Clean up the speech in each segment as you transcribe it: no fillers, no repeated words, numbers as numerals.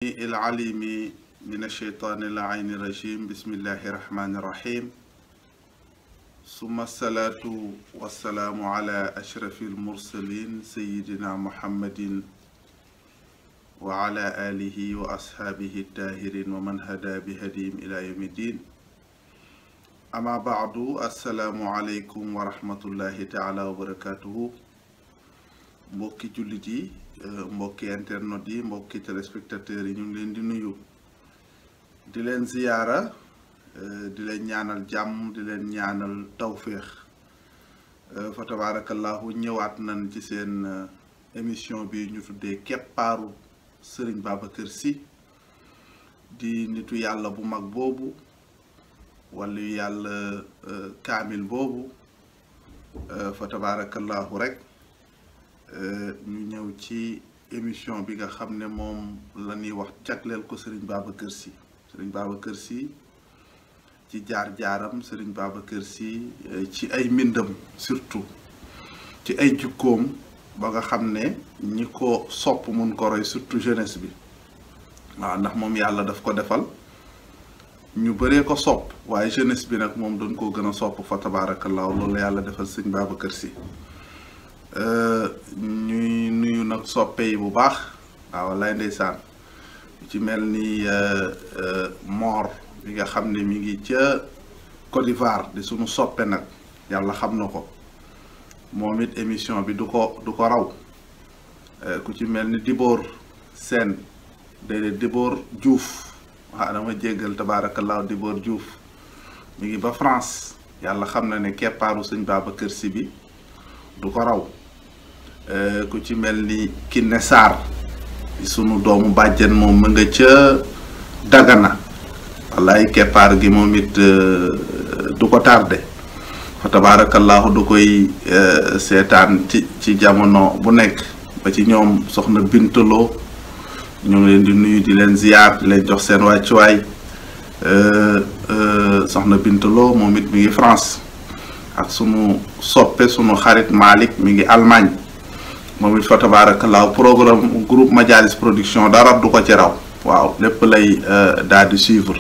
العليم من الشيطان اللعين الرجيم بسم الله الرحمن الرحيم ثم الصلاة والسلام على أشرف المرسلين سيدنا محمد وعلى آله وأصحابه الطاهرين ومن هدى بهديهم إلى يوم الدين أما بعد السلام عليكم ورحمة الله تعالى وبركاته mbokki jullit yi mbokki internet yi mbokki téléspectateurs yi ñu ngi leen di nuyu di leen ziyaara di leen ñaanal jàmm di leen ñaanal tawféex fa tabarakallahu ñëwaat nañ ci seen émission bi ñu tuddee keppaaru Serigne Babacar Sy di nitu yàlla bu mag boobu wala yàlla kaamil boobu fa tabarakallahu rek ñu ñëw ci émission bi nga xam ne moom la ñuy wax jagleel ko Serigne Babacar Sy Serigne Babacar Sy ci jaar-jaaram Serigne Babacar Sy ci ay mbindam surtout ci ay jukkoom ba nga xam ne ñi ko sopp mun ko roy surtout jeunesse bi waaw ndax moom yàlla daf ko defal ñu bëree ko sopp waaye jeunesse bi nag moom doon koo gën a sopp fa tabaarakallaahu loolu yàlla defal Serigne Babacar Sy ñuy nuyu nag soppe yi bu baax waaw lay ndeysaan ci mel ni Mor bi nga xam ne mi ngi ca Côte d'Ivoire di suñu soppe nag yàlla xam na ko moom it émission bi du ko raw ku ci mel ni Dibor Sène déedéet Dibor Diouf waaw dama jéggal tabaarakallaahu Dibor Diouf mi ngi ba France yàlla xam na ne keppaaru Sëñ Babacar Sy bi du ko raw ku ci mel ni Kiné Sarr sunu doomu bàjjen moom mu nga ca Dagana wallaay keppaar gi moom it du ko tardé fa tabaarakallaahu du koy seetaan ci jamono bu nekk ba ci ñoom soxna Bintaloo ñu ngi leen di nuyu di leen ziyaar di leen jox seen wàccuwaay soxna Bintaloo moom it mi ngi France ak sunu soppe sunu xarit Malick mi ngi Allemagne moom it fa tabaarakallaahu programme groupe Majalis production dara du ko ci raw waaw lépp lay daal di suivre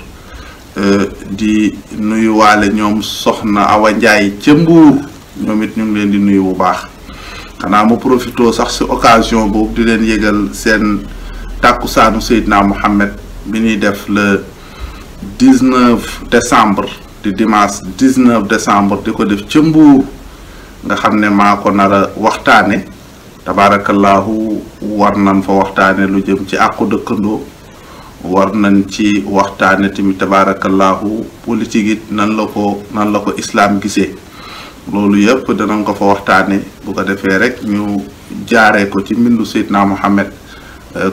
di nuyu waale ñoom soxna Awa Ndiaye ca Mbuur ñoom it ñu ngi leen di nuyu bu baax xanaa mu profité sax si occasion boobu di leen yëgal seen tàkkusaanu Seydina Mohamed bi ñuy def le 19 décembre di dimanche 19 décembre di ko def ca Mbuur nga xam ne maa ko nar a waxtaane tabaarakallaahu war nañ fa waxtaane lu jëm ci àqu dëkkandoo war nañ ci waxtaane tamit tabaarakallaahu politique it nan la ko islaam gisee loolu yëpp danañ ko fa waxtaane bu ko defee rek ñu jaaree ko ci mbindu Seydina Mohamed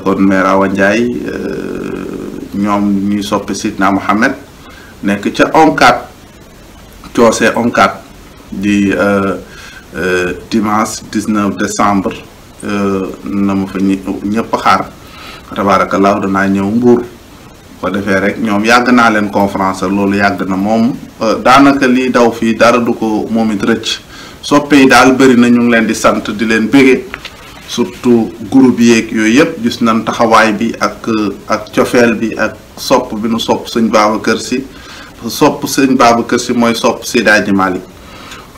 kon mère Awa Ndiaye ñoom ñuy soppi Seydina Mohamed nekk ca onkat coosee onkat di dimanche 19 décembre na ma fa ñëpp xaar tabaarakallaahu danaa ñëw Mbuur ko defee rek ñoom yàgg naa leen conférence loolu yàgg na moom daanaka lii daw fii dara du ko moom it rëcc soppe yi daal bëri na ñu ngi leen di sant di leen bége surtout groupe yeeg yooyu yëpp gis nañ taxawaay bi ak cofeel bi ak sopp bi nu sopp Sëñ Babacar Sy sopp Sëñ Babacar Sy mooy sopp Seydi Hadji Malick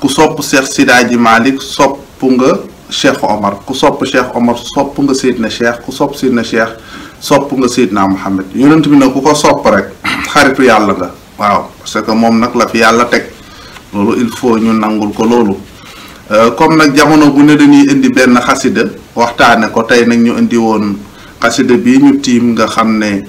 ku sopp Cheikh Seydi Hadji Malick sopp nga Cheikh Omar ku sopp Cheikh Omar sopp nga Seydina Cheikh ku sopp Seydina Cheikh sopp nga Seydina Mohamed yonent bi nag ku ko sopp rek xaritu yàlla nga waaw parce que moom nag la fi yàlla teg loolu il faut ñu nangul ko loolu comme nag jamono bu ne dañuy indi benn xasida waxtaane ko tey nag ñu indi woon xasida bii ñu tiim nga xam ne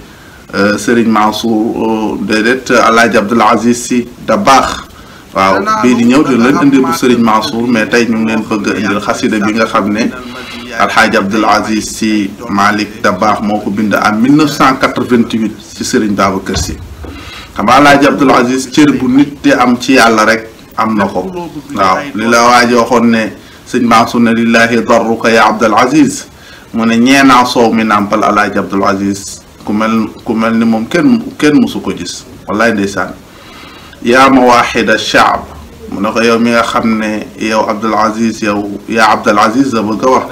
Serigne Mansour déedéet Alaaji Abdoul Aziz Sy Dabakh waaw bii di ñëw di leen indil bu Serigne Mansour mais tey ñu ngi leen bëgg a indil xasida bi nga xam ne Alxaaji Abdoul Aziz Sy Malick Dabakh moo ko bind en 1988 ci Serigne Babacar Sy xam nga Alxaaji Abdoul Aziz cër bu nit di am ci yàlla rek am na ko waaw li la waaji waxoon ne sëñ Mansour ne lillahi darruka ya Abdoul Aziz mu ne ñeenaa soow mi nàmpal Alxaaji Abdoul Aziz ku mel ni moom kenn musu ko gis wallaay ndeysaan yaa mawaaxida shaab mu ne ko yow mi nga xam ne yow Abdoul Aziz yow yaa Abdoul Aziz a bëgg a wax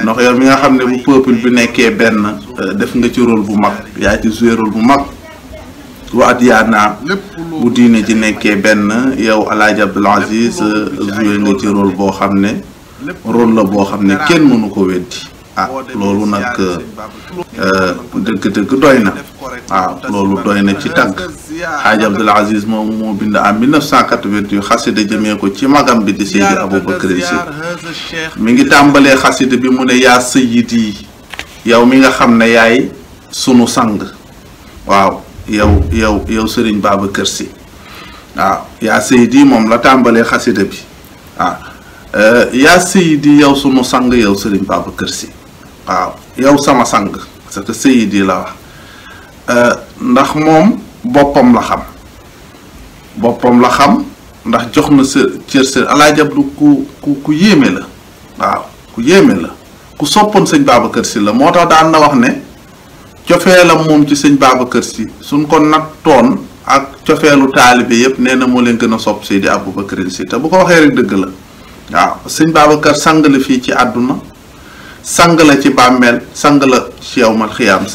ndax yow mi nga xam ne bu peuple bi nekkee benn def nga ci rôle bu mag yaa ci joué rôle bu mag wa Adiana bu diine ji nekkee benn yow Alaaji Abdul Aziz joué nga ci rôle boo xam ne rôle la boo xam ne kenn mënu ko weddi loolu nag dëgg-dëgg doy na loolu doy na ci tagg Xaaji Abdul Aziz moom moo bind en 1988 xasida jëmee ko ci magam bi di Seydi Aboubacar Si mi ngi tàmbalee xasida bi mu ne yaa sayyidi yow mi nga xam ne yaay sunu sang yow Sëriñ Babacar Si yaa sayyidi moom la tàmbalee xasida bi yaa sayyidi yow sunu sang yow Sëriñ Babacar Si yow sama sang parce que sayyidi la wax ndax moom boppam la xam ndax jox na cër Alaaji Abdu ku yéeme la ku yéeme la ku soppoon sëñ Babacar Si la moo tax daan na wax ne cofeelam moom ci sëñ Babacar Si suñ ko nattoon ak cofeelu taalibe yépp nee na moo leen gën a sopp Seydi Aboubacar Si te bu ko waxee rek dëgg la sëñ Babacar sang la fii ci àdduna sang la ci bàmmeel sang la ci yawmal xiyaam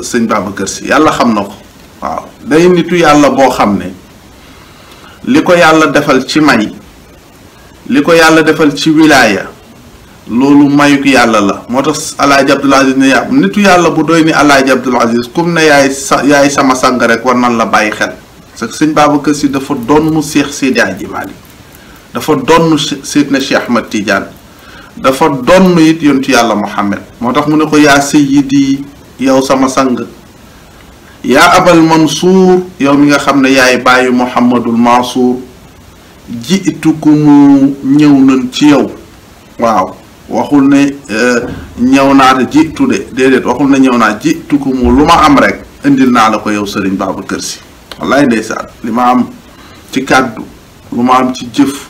sëñ Babacar Si yàlla xam na ko day nitu yàlla boo xam ne li ko yàlla defal ci may li ko yàlla defal ci wilaaya loolu mayuk yàlla la moo tax Alaaji Abdul Aziz ne nitu yàlla bu doy ni Alaaji Abdul Aziz kum ne yaay sama sang rek war nan la bàyyi xel parce que sëñ Babacar Si dafa donnu Seex Seydi Hadji Malick dafa donnu Seydina Cheikh Ahmad Tidiane dafa donnu it yontu yàlla Muhammad moo tax mu ne ko yaa sayyidi yow sama sang yaa abal Mansour yow mi nga xam ne yaay bàyyi Mouhamadul Mansour jiitu mu ñëw nañ ci yow waxul ne ñëw naa te jiitu de déedéet waxul ne ñëw naa jiitu mu lu ma am rek indil naa la ko yow Sëriñ Babacar Si wallaay ndeysaan li ma am ci kàddu lu ma am ci jëf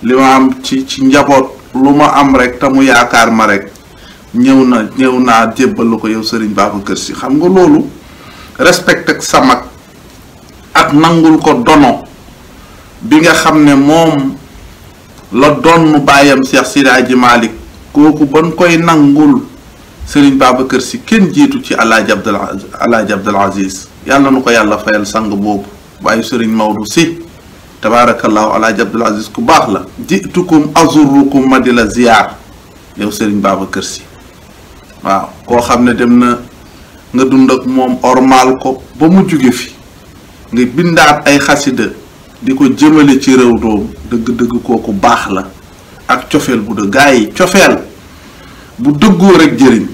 li ma am ci njaboot lu ma am rek te mu yaakaar ma rek ñëw naa jébbal ko yow Sëriñ Babacar Si xam nga loolu respect ak sa mag ak nangul ko dono bi nga xam ne moom la donn bàyyam Cheikh Seydi Hadji Malick kooku ban koy nangul Sëriñ Babacar Si kenn jiitu ci Alaaji Abdul Aziz yàlla nu ko yàlla fayal sang boobu waaye Sëriñ Maodo Si tabaarakallaahu Alaaji Abdul Aziz ku baax la jitukum azurukum ma di la ziyaar yow Sëriñ Babacar Si koo xam ne dem na nga dund ak moom ormaal ko ba mu jóge fi nga bindaat ay xasida di ko jëmale ci réew doom dëgg-dëgg kooku baax la ak cofeel bu dëgg gaa yi cofeel bu dëggoo rek jëriñ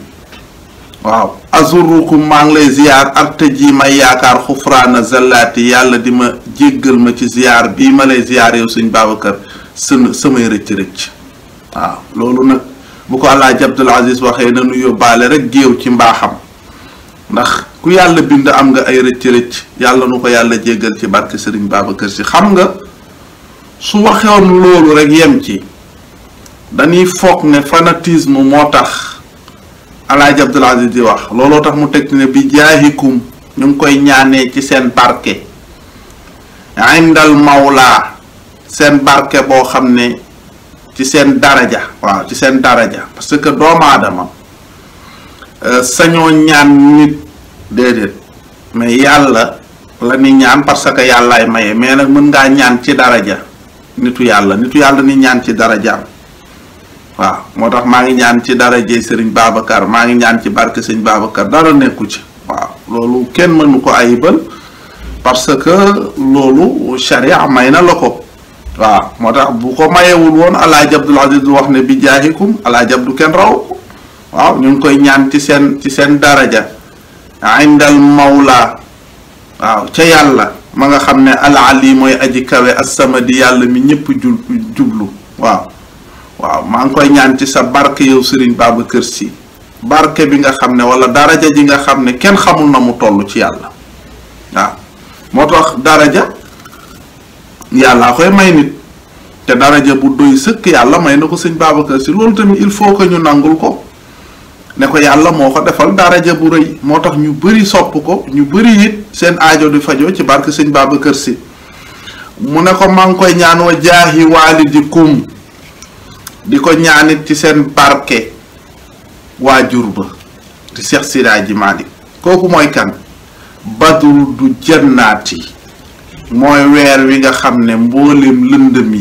azurukum maa ngi lay ziyaar arte ji may yaakaar xufraana zallaati yàlla di ma jéggal ma ci ziyaar bii ma lay ziyaar yow Sëñ Babacar samay rëcc loolu nag bu ko Alaaji Abdul Aziz waxee nanu yóbbaale rek géew ci mbaaxam ndax ku yàlla bind am nga ay rëcc yàlla nu ko yàlla jéggal ci barke Sëriñ Babacar Si xam nga su waxewoon loolu rek yem ci dañuy foog ne fanatisme moo tax Alaaji Abdul Aziz di wax looloo tax mu teg ne bi jaahikum ñu ngi koy ñaanee ci seen barke indal mawla seen barke boo xam ne ci seen daraja ci seen daraja parce que doomu aadama sañoo ñaan nit déedéet mais yàlla la ni ñaan parce que yàllaay maye mais nag mën ngaa ñaan ci daraja nitu yàlla ni ñaan ci darajaam moo tax maa ngi ñaan ci darajey Sëriñ Babacar maa ngi ñaan ci barke Sëriñ Babacar dara nekku ci loolu kenn mënu ko ayibal parce que loolu sharia may na la ko moo tax bu ko mayewul woon Alaaji Abdul Aziz wax ne bi jaahikum Alaaji Abdu kenn raw ñu ngi koy ñaan ci seen daraja indal mawla ca yàlla ma nga xam ne al ali mooy aji kawe as-samadi yàlla mi ñëpp jublu maa ngi koy ñaan ci sa barke yow Sëriñ Babacar Si barke bi nga xam ne wala daraja ji nga xam ne kenn xamul na mu toll ci yàlla moo tax daraja yàllaa koy may nit te daraja bu doy sëkk yàlla may na ko Sëriñ Babacar Si loolu tamit il faut que ñu nangul ko ne ko yàlla moo ko defal daraja bu rëy moo tax ñu bëri sopp ko ñu bëri it seen aajo di fajoo ci barke Sëriñ Babacar Si mu ne ko maa ngi koy ñaan wa jaahi waalidikum di ko ñaanit ci seen barke waajur ba di Cheikh Seydi Hadji Malick kooku mooy kan badru du jannaati mooy weer wi nga xam ne mboolem lëndëm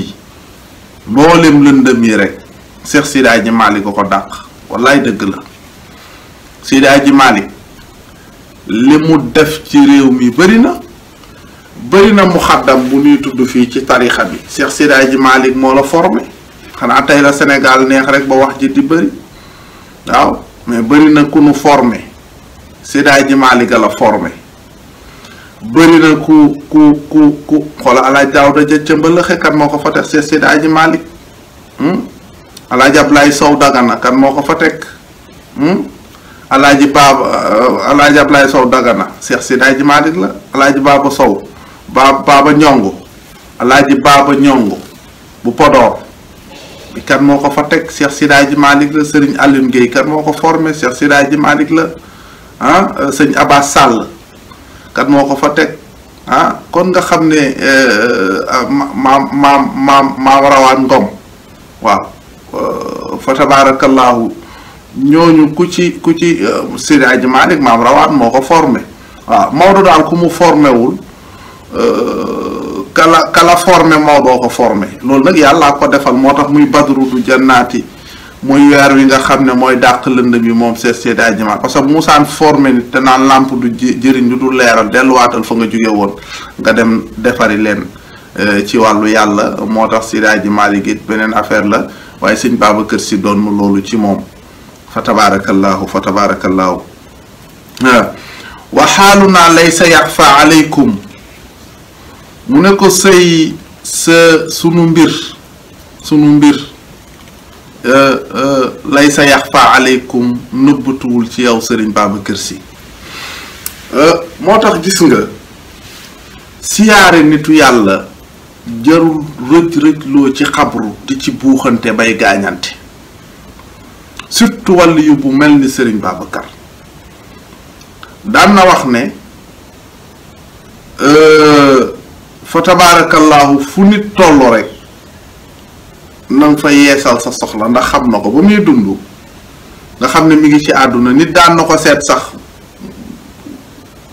yi rek Cheikh Seydi Hadji Malick ko dàq wallaay dëgg la. Seydi Hadji Malick li mu def ci réew mi bëri na muxaddam bu ñuy tudd fii ci tarixa bi Cheikh Seydi Hadji Malick moo la formé xanaa tey la Sénégal neex rek ba wax ji di bëri waaw mais bëri na ku nu formé Seydi Hadji Malick la formé bëri na ku xoola Alaaji Daawda ja ca Mbëlëxe kan moo ko fa teg Cheikh Seydi Hadji Malick Alaaji Ablaye Sow Dagana kan moo ko fa teg Alaaji Ablaye Sow Dagana Cheikh Seydi Hadji Malick la. Alaaji Baba Sow Baba Ñongo Alaaji Baba Ñongo bu Podor bi kan moo ko fa teg Cheikh Seydi Hadji Malick la. Serigne Alioune Gueye kan moo ko formé Cheikh Seydi Hadji Malick la. Sëñ Abbas Sall kan moo ko fa teg kon nga xam ne maam rawaan Ngom waaw fa tabarakallahu ñooñu ku ci Seydi Hadji Malick maam rawaan moo ko formé waaw Maodo daal ku mu formé wul kala formé Maodo ko formé loolu nag yàlla ko defal moo tax muy badru du jannaati muy weer wi nga xam ne mooy dàq lënd bi moom Seydi Hadji Malick parce que musaan formé nit te naan làmp du jëriñ lu dul leeral delluwaatal fa nga jóge woon nga dem defari leen ci wàllu yàlla moo tax Seydi Hadji Malick it beneen affaire la waaye sëñ Babacar Sy doon mu loolu ci moom fa tabarakallahu wa xaaluna laysa yaxfa aleykum mu ne ko sëy sunu mbir laysa yaxfa aleykum nëbbatuwul ci yow Serigne Babacar Sy moo tax gis nga siyaare nitu yàlla jarul rëj-rëjloo ci xabru di ci buuxante bay gaañante surtout wàllu yu bu mel ni Serigne Babacar daan na wax ne fa tabarakallahu fu nit tollu rek na nga fa yeesal sa soxla ndax xam na ko ba muy dund nga xam ne mi ngi ci àdduna nit daan na ko seet sax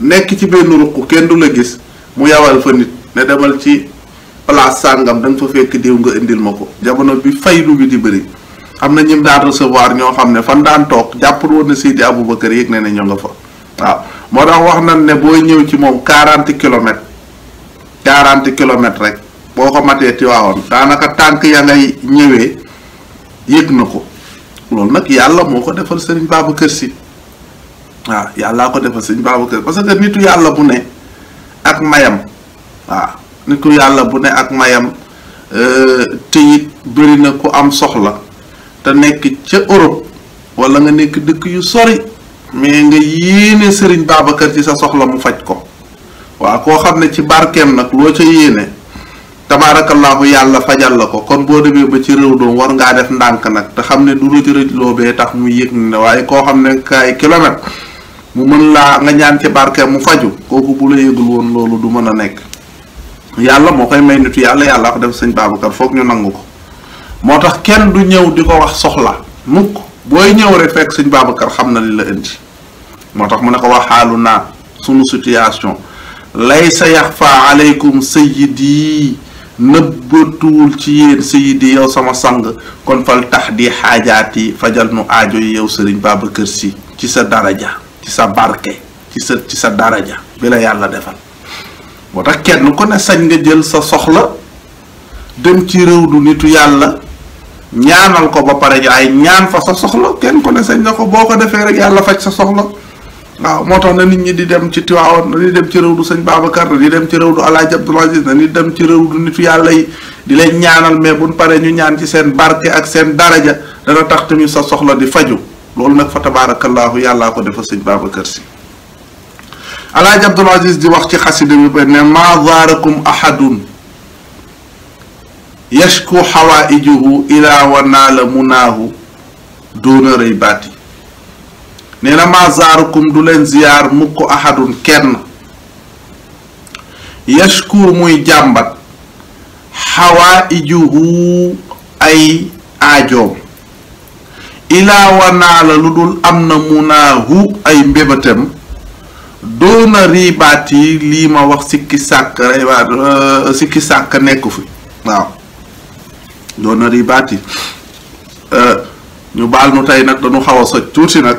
nekk ci benn ruq kenn du la gis mu yawal fa nit ne demal ci place sàngam da nga fa fekk diw nga indil ma ko jamono bi faylu bi di bëri am na ñim daan recevoir ñoo xam ne fan daan toog jàppul woon na Seydi Aboubacar yëg ne ñoo nga fa waaw moo tax wax nañ ne booy ñëw ci moom 40 kilomètres rek boo ko matee Tiwaawoon daanaka tànk ya ngay ñëwee yëg na ko loolu nag yàlla moo ko defal Serigne Babacar Sy waaw yàllaa ko defal Serigne Babacar parce que nitu yàlla bu ne ak mayam waaw nitu yàlla bu ne ak mayam te it bëri na ku am soxla te nekk ca Europe wala nga nekk dëkk yu sori mais nga yéene Serigne Babacar ci sa soxla mu faj ko waaw koo xam ne ci barkeem nag loo ca yéene tabaarakallaahu yàlla fajal la ko kon boo demee ba ci réew doom war ngaa def ndànk nag te xam ne du rëj loo bee tax muy yëg ne waaye koo xam ne kaay kilomètre mu mën laa nga ñaan ci barkeem mu faju kooku bu la yëgul woon loolu du mën a nekk yàlla moo koy may nitu yàlla ko def sëñ Babacar foog ñu nangu ko moo tax kenn du ñëw di ko wax soxla mukk booy ñëw rek fekk sëñ Babacar xam na li la indi moo tax mu ne ko wax xaalu naa sunu situation laysa yaxfa aleykum sayyidi nëbbatuwul ci yéen sayyidi yow sama sang kon fal tax di xaajaati fajal nu aajo yi yow Serigne Babacar Sy ci sa daraja ci sa barke ci sa daraja bi la yàlla defal moo tax kenn ku ne sañ nga jël sa soxla dem ci réew du nitu yàlla ñaanal ko ba pare ay ñaan fa sa soxla kenn ku ne sañ na ko boo ko defee rek yàlla faj sa soxla waaw moo tax na nit ñi di dem ci Tiwaawan na di dem ci réew du sëñ Babacar na di dem ci réew du Alaaji Abdul Aziz na di dem ci réew du nitu yàlla yi di leen ñaanal mais buñ paree ñu ñaan ci seen barke ak seen daraja dana tax tamit sa soxla di faju loolu nag fa tabaarakallaahu yàllaa ko defa sëñ Babacar Sy Alaaji Abdul Aziz di wax ci xasida bi ba ne maa zaarakum ahadun yashku xawaijuhu ila wa naala munaahu doona rëy baati nee na maa zaarukum du leen ziyaar mukk ahadun kenn yashkur muy jàmbat xawaijuhu ay aajoom ilaa wanaala lu dul am na munaahu ay mbébatam doona ribaat yi lii ma wax sikki sàkk sikki sàkk nekku fi waaw doona ribaat yi ñu baal nu tey nag dañu xaw a soj tuuti nag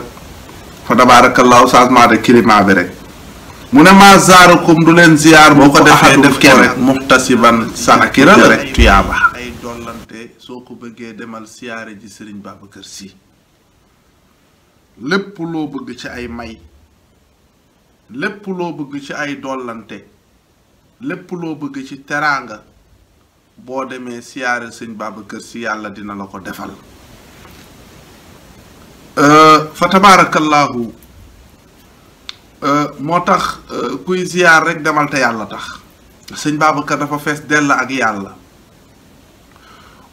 fa tabaarakallaahu changement de climat bi rek mu ne ma zaarukum du leen ziyaar boo ko defee def kenn rek muhtasiban sàkkiral rek tuyaaba ay dollante soo ko bëggee demal siyaare ji Sëriñ Babacar Sy lépp loo bëgg ci ay may lépp loo bëgg ci ay dollante lépp loo bëgg ci teraanga boo demee siyaare Sëriñ Babacar Sy yàlla dina la ko defal fa tabaarakallaahu moo tax kuy ziyaar rek demal te yàlla tax Sëriñ Babacar dafa fees dell ak yàlla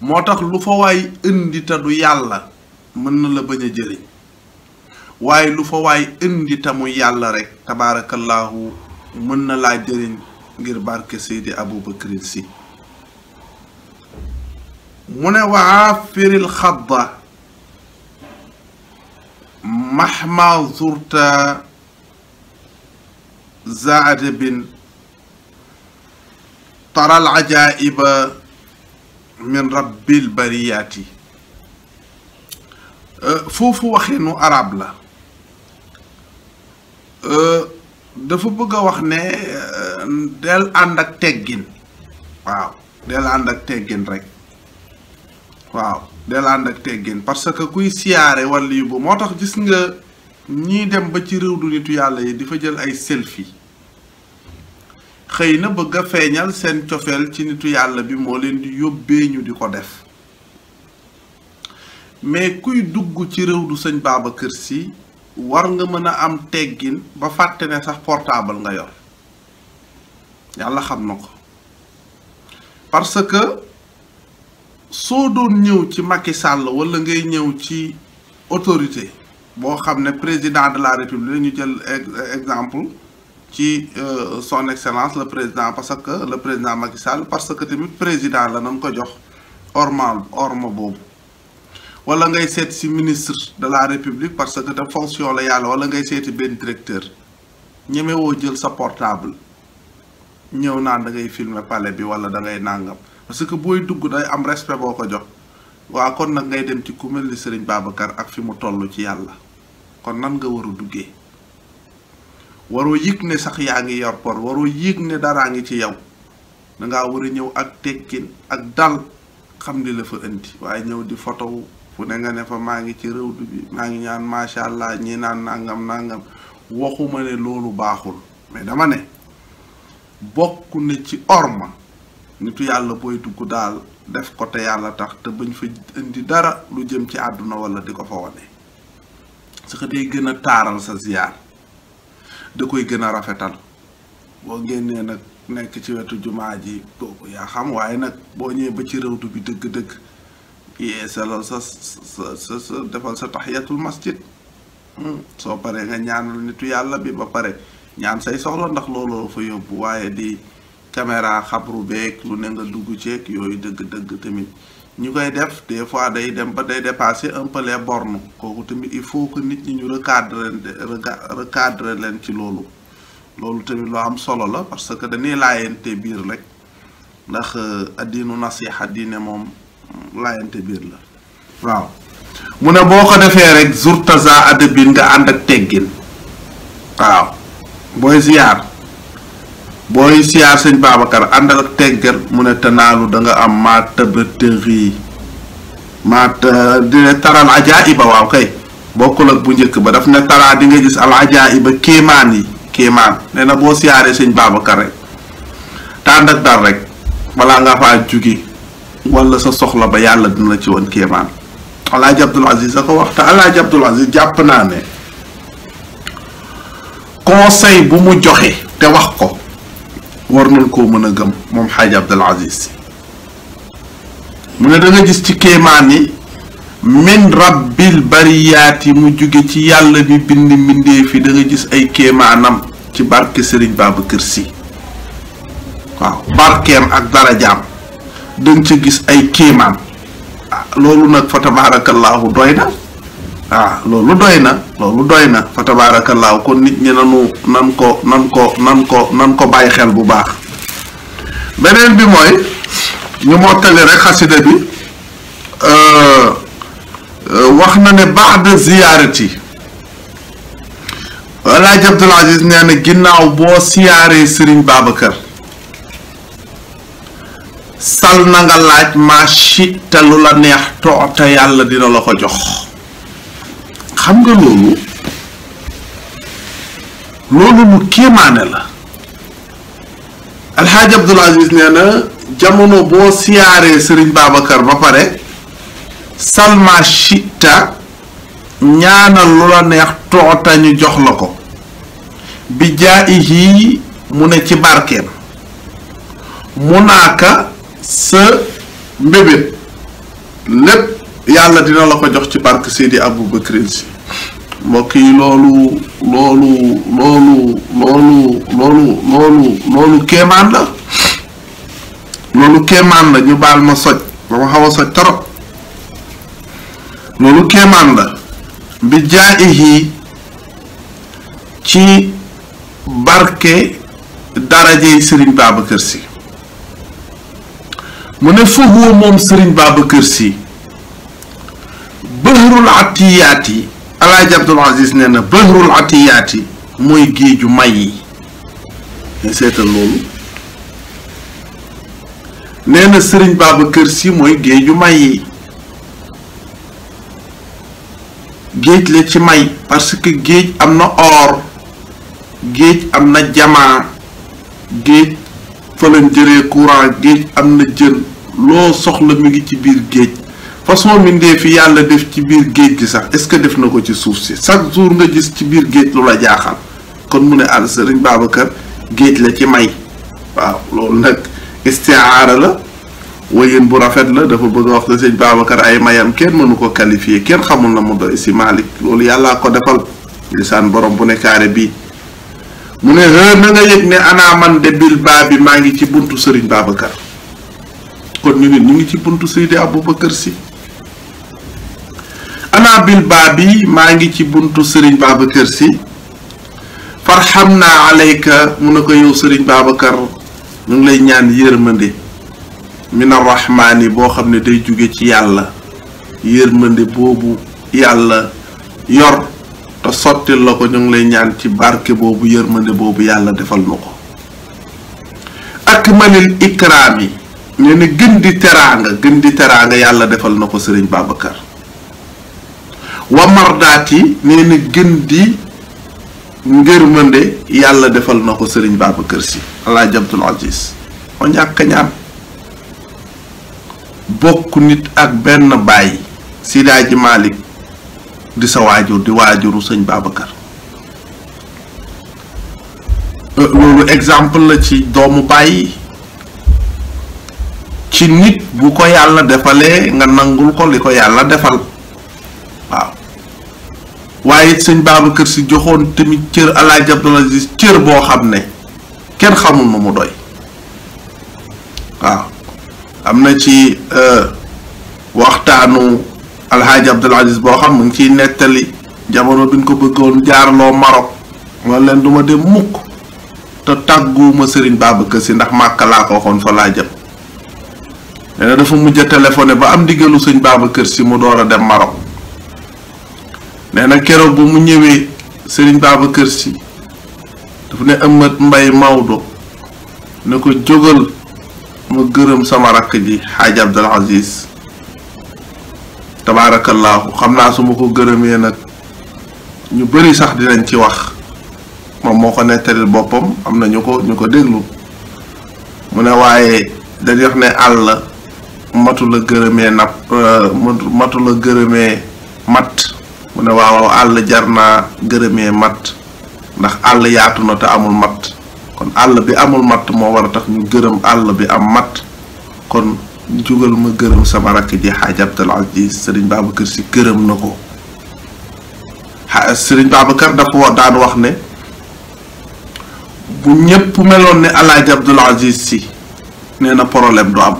moo tax lu fa waay indi te du yàlla mën na la bañ a jëriñ waaye lu fa waay indi te mu yàlla rek tabaarakallaahu mën na laa jëriñ ngir barke Seydi Aboubacrine Sy mu ne waa firil xadda mahma zurta zaadabin taral ajaiba min rabbil bariyaati foofu waxinu arab la dafa bëgg a wax ne del ànd ak teggin waaw del ànd ak teggin rek waaw del ànd ak teggin parce que kuy siyaare wala yu bu moo tax gis nga ñii dem ba ci réew du nitu yàlla yi di fa jël ay selfie xëy na bëgg a feeñal seen cofeel ci nitu yàlla bi moo leen di yóbbee ñu di ko def mais kuy dugg ci réew du Sëñ Babacar Sy war nga mën a am teggin ba fàtte ne sax portable nga yor yàlla xam na ko parce que soo doon ñëw ci Macky Sall wala ngay ñëw ci autorité boo xam ne président de la république ñu jël exemple ci son excellence le président parce que le président Macky Sall parce que tamit président la nañ ko jox orma boobu wala ngay seet si ministre de la république parce que de fonction la yàlla wala ngay seeti benn directeur ñemewoo jël sa portable ñëw naan da ngay filmer palais bi wala da ngay nàngam parce que booy dugg day am respect boo ko jox waa kon nag ngay dem ci ku mel ni Sëriñ Babacar ak fi mu toll ci yàlla kon nan nga war a duggee waroo yëg ne sax yaa ngi yor por waroo yëg ne daraa ngi ci yow dangaa war a ñëw ak teggin ak dal xam ni la fa indi waaye ñëw di photo fu ne nga ne fa maa ngi ci réew bi maa ngi ñaan macha allah ñi naan nangam waxuma ne loolu baaxul mais dama ne bokk ne ci orma nitu yàlla booy dugg daal def ko te yàlla tax te bañ fa indi dara lu jëm ci àdduna wala di ko fa wane su ko day gën a taaral sa ziyaar da koy gën a rafetal boo génnee nag nekk ci wetu jumaa ji kooku yaa xam waaye nag boo ñëwee ba ci réwtu bi dëgg-dëgg yeesalal sa defal sa tahiyatul masjid soo paree nga ñaanal nitu yàlla bi ba pare ñaan say soxla ndax loolu fa yóbbu waaye di caméra xabru beeg lu ne nga dugg ceeg yooyu dëgg-dëgg tamit ñu koy def des fois day dem ba day dépasser un peu les bornes kooku tamit il faut que nit ñi ñu recadrer leen ci loolu tamit loo am solo la parce que dañuy laayante biir rek ndax addiinu nasiha diine moom laayante biir la waaw mu ne boo ko defee rek zurtaza adabin nga ànd ak teggin waaw booy ziyaar Sëñ Babacar àndal ak teggal mu ne tanaalu da nga am maa tabtëri dina taral ajaiba waaw kay bokkul ak bu njëkk ba daf ne taraa di nga gis al ajaiba kéemaan nee na boo siyaaree Sëñ Babacar rek te ànd ak dal rek balaa nga faa jóge wala sa soxla ba yàlla dina ci woon kéemaan Alaaji Abdul Aziz a ko wax te Alaaji Abdul Aziz jàpp naa ne conseil bu mu joxe te wax ko war nañ koo mën a gëm moom Xaaji Abdul Aziz mu ne da nga gis ci kéemaan yi min rabbil bariyaati mu jóge ci yàlla bi bind mbindee fi da nga gis ay kéemaanam ci barke Sëriñ Babacar Sy waaw barkeem ak darajaam danga ca gis ay kéemaan loolu nag fa tabaarakallaahu doy na loolu doy na fa tabaarakallaahu kon nit ñi nan ko bàyyi xel bu baax. beneen bi mooy ñu mottali rek xasida bi wax na ne ba'da ziyaarati Alaaji Abdul Aziz nee na ginnaaw boo siyaaree Sëriñ Babacar sal na nga laaj maa shi'ta lu la neex toota yàlla dina la ko jox. xam nga loolu lu kéemaane la. Alxaaji Abdul Aziz nee na jamono boo siyaaree Sëriñ Babacar ba pare sal maa shi'ta ñaanal lu la neex toota ñu jox la ko bi jaayihi mu ne ci barkeem mu naaka sa mbébét lépp yàlla dina la ko jox ci barke Seydi Aboubacrine Sy. mbokk yi loolu kéemaan la. loolu kéemaan la ñu baal ma soj dama xaw a soj torop. loolu kéemaan la bi jaayihi ci barke darajey Sëriñ Babacar Sy. mu ne foofu moom Sëriñ Babacar Sy bëhrul atiyaati Alaaji Abdul Aziz nee na bëhrul atiyaati mooy géeju may yi. nga seetal loolu nee na Sëriñ Babacar Sy mooy géeju may yi. géej la ci may parce que géej am na or géej am na jamaa géej fa lañ jëlee courant géej am na jën loo soxla mi ngi ci biir géej façon mbindee fi yàlla def ci biir géej gi sax est-ce que def na ko ci suuf si chaque jour nga gis ci biir géej lu la jaaxal kon mu ne al Sëriñ Babacar géej la ci may. waaw loolu nag istiaara la wayeen bu rafet la dafa bëgg a wax ne Sëriñ Babacar ay mayam kenn mënu ko qualifier kenn xamul na mu doy si Malick loolu yàllaa ko defal lisaan borom bu ne kaare bii. mu ne na nga yëg ne ana man de bil baa bi maa ngi ci buntu Sëriñ Babacar kon ñu ngi ci buntu Seydi Aboubacar Sy. ana bil baa bi maa ngi ci buntu Sëriñ Babacar Sy farxam naa alayka mu ne ko yow Sëriñ Babacar ñu ngi lay ñaan yërmande min arrahmaani boo xam ne day jóge ci yàlla yërmande boobu yàlla yor te sottil la ko ñu ngi lay ñaan ci barke boobu yërmande boobu yàlla defal na ko. akmalil ikraam yi nee na gën di teraanga yàlla defal na ko Sëriñ Babacar. wa mardaat yi nee na gën di ngërmande yàlla defal na ko Sëriñ Babacar Sy. Alaaji Abdul Aziz o ñàkk ñaan bokk nit ak benn baay Seydi Hadji Malick di sa waajur di waajuru Sëñ Babacar. loolu exemple la ci doomu baay ci nit bu ko yàlla defalee nga nangul ko li ko yàlla defal. waaw waaye it Sëñ Babacar Sy joxoon tamit cër Alaaji Abdul Aziz cër boo xam ne kenn xamul nu mu doy. waaw am na ci waxtaanu Alxaaji Abdul Aziz boo xam mu ngi ciy nettali jamono bi ñu ko bëggoon jaarloo Maroc man leen duma dem mukk te tàgguwuma Sëriñ Babacar Sy ndax Màkka laa ko waxoon fa laa jëm. nee na dafa mujj a téléphoné ba am ndigalu Sëñ Babacar Sy mu door a dem Maroc. nee na keroog bu mu ñëwee Sëriñ Babacar Sy dafa ne Amat Mbay Maodo ne ko jógal ma gërëm sama rakk ji Xaaji Abdul Aziz tabaarakallaahu xam naa su ma ko gërëmee nag ñu bari sax dinañ ci wax moom moo ko nettalil boppam am na ñu ko déglu mu ne waaye dañuy wax ne àll matu la gërëmee matu la gërëmee mat mu ne waaw àll jar naa gërëmee mat ndax àll yaatu na te amul mat kon àll bi amul matt moo war a tax ñu gërëm àll bi am matt kon jugal ma gërëm sama rakk ji Xaaji Abdul Aziz Sëriñ Babacar Sy gërëm na ko. Sëriñ Babacar dafa daan wax ne bu ñépp meloon ne Alaaji Abdul Aziz Sy nee na problème du am.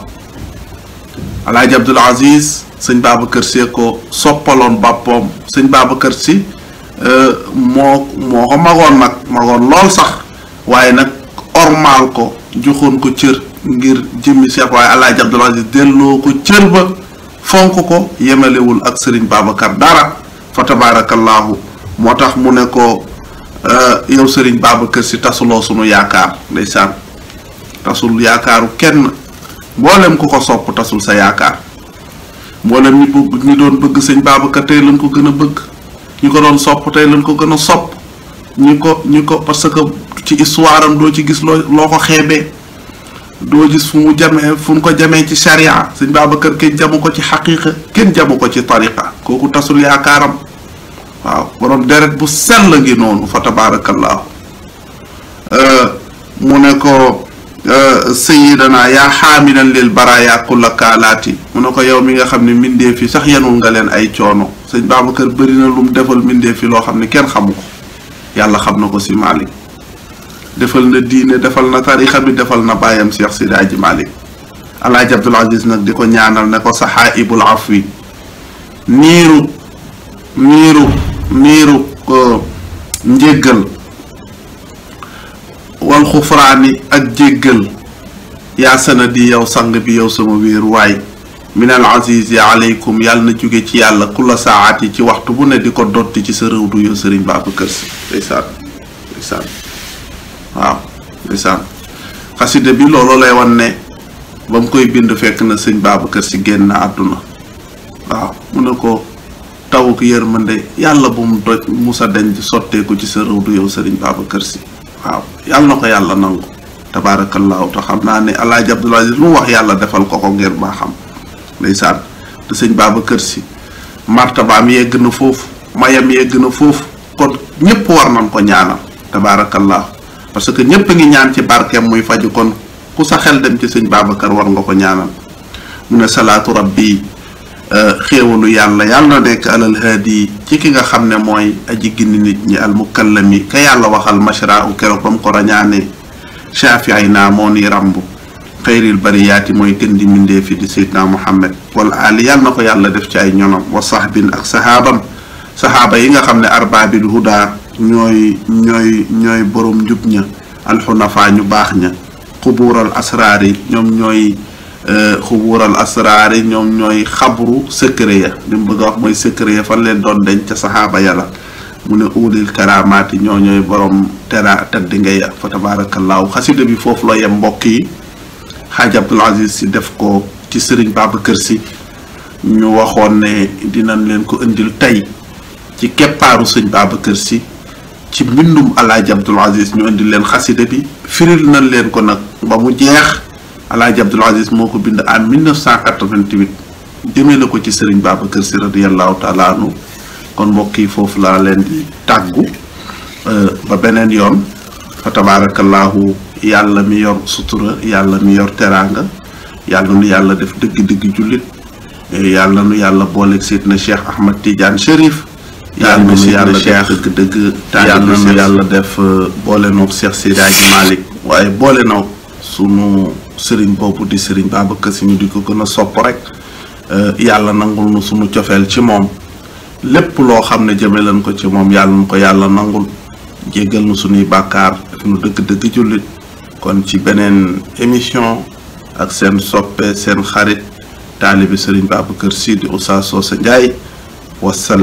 Alaaji Abdul Aziz sëñ Babacar Sy ko soppaloon bàppoom sëñ Babacar Sy moo ko magoon lool sax waaye nag ormaal ko joxoon ko cër ngir jëmmi Cheikh waaye Alaaji Abdul Aziz delloo ko cër ba fonk ko yemalewul ak sëriñ Babacar dara fa tabaarakallaahu moo tax mu ne ko yow sëriñ Babacar Sy tasuloo sunu yaakaar ndeysaan tasul yaakaaru kenn mboolem ku ko sopp tasul sa yaakaar mboolem ñi doon bëgg sëñ Babacar tey lañ ko gën a bëgg ñi ko doon sopp tey lañ ko gën a sopp ñi ko parce que ci histoire am doo ci gis loo ko xeebee doo gis fu mu ko jamee ci sharia sëñ Babacar kenn jamu ko ci xaqiqa kenn jamu ko ci tariqa kooku tasul yaakaaram waaw borom deret bu sell ngi noonu fa tabaarakallaahu mu ne ko sayidana yaa xaamilan lil baraya kulla kaalaati mu ne ko yow mi nga xam ne mbindeef yi sax yanul nga leen ay coono sëñ Babacar bëri na lu mu defal mbindeef yi loo xam ne kenn xamu ko yàlla xam na ko si Malick defal na diine defal na tarixa bi defal na bàyyam Cheikh Sidi Hadji Malick Alaaji Abdul Aziz nag di ko ñaanal ne ko saxaibul afwi niiru njéggal wal xufraani ak jéggal yaa sanadi yow sang bi yow sama wéeru waay minal aziz ya aleykum yàlla na jóge ci yàlla kulla saat yi ci waxtu bu ne di ko dotti ci sa réew du yow sëriñ Babacar Sy ndeysaan waaw ndeysaan xasida bi loolu lay wan ne ba mu koy bind fekk na sëñ Babacar Sy génn na àdduna waaw mu ne ko tawuk yërmande yàlla bu mu doj musa dañ di sotteeku ci sa réew du yow sëriñ Babacar Sy waaw yàlla na ko yàlla nangu tabaarakallaahu te xam naa ne Alaaji Abdul Aziz lu mu wax yàlla defal ko ngir baa xam ndeysaan te sëñ Babacar Sy martabaam yegg na foofu mayam yegg na foofu kon ñëpp war nañ ko ñaanal tabaarakallaahu parce que ñëpp a ngi ñaan ci barkeem muy faju kon ku sa xel dem ci sëñ Babacar war nga ko ñaanal mu ne salaatu rabbi xéewalu yàlla na nekk alal haadi ci ki nga xam ne mooy aji gindi nit ñi al mukallami ka yàlla waxal mashra u keroog ba mu ko rañaane shaafiay naa moo ni ramb xayril bariyaati mooy gën di mindee fi di seydna Muhammad wala ali yàlla na ko yàlla def ci ay ñonam wa sahbin ak sahaaba yi nga xam ne arbaabil huda ñooy borom njub ña alxunafa ñu baax ña xubuural asraari ñoom ñooy xabru secret ya li mu bëgg a wax mooy secret ya fan leen doon denc ca saxaaba yàlla mu ne ulil karamaati ñooy borom tedd nga ya fa tabaarakallaahu xasida bi foofu la yem mbokk yi Hadj Abdul Aziz Sy def ko ci sëriñ Babacar Sy ñu waxoon ne dinañ leen ko indil tey ci keppaaru sëñ Babacar Sy ci mbindum Alaaji Abdul Aziz ñu indil leen xasida bi firil nañ leen ko nag ba mu jeex Alaaji Abdul Aziz moo ko bind en 1988 jëmee la ko ci sëriñ Babacar Sy radiyallahu taala anhu kon mbokk yi foofu laa leen di tàggu ba beneen yoon fa tabaarakallaahu yàlla mi yor sutura yàlla mi yor teraanga yàlla nu yàlla def dëgg-dëgg jullit yàlla nu yàlla booleeg Seydina Cheikh Ahmad Tidiane Chérif yàlla nu yàlla def dëgg-dëgg yàlla nu yàlla def boole noog Cheikh Seydi Hadji Malick waaye boole noog sunu sëriñ boobu di sëriñ Babacar Sy ñu di ko gën a sopp rek yàlla nangul nu sunu cofeel ci moom lépp loo xam ne jëme leen ko ci moom yàlla nu ko yàlla nangul jéggal nu sunuy bàkkaar def nu dëgg-dëgg jullit kon ci beneen émission ak seen soppe seen xarit taalibi sëriñ Babacar Sy di Oustaz Socé Ndiaye wasalaam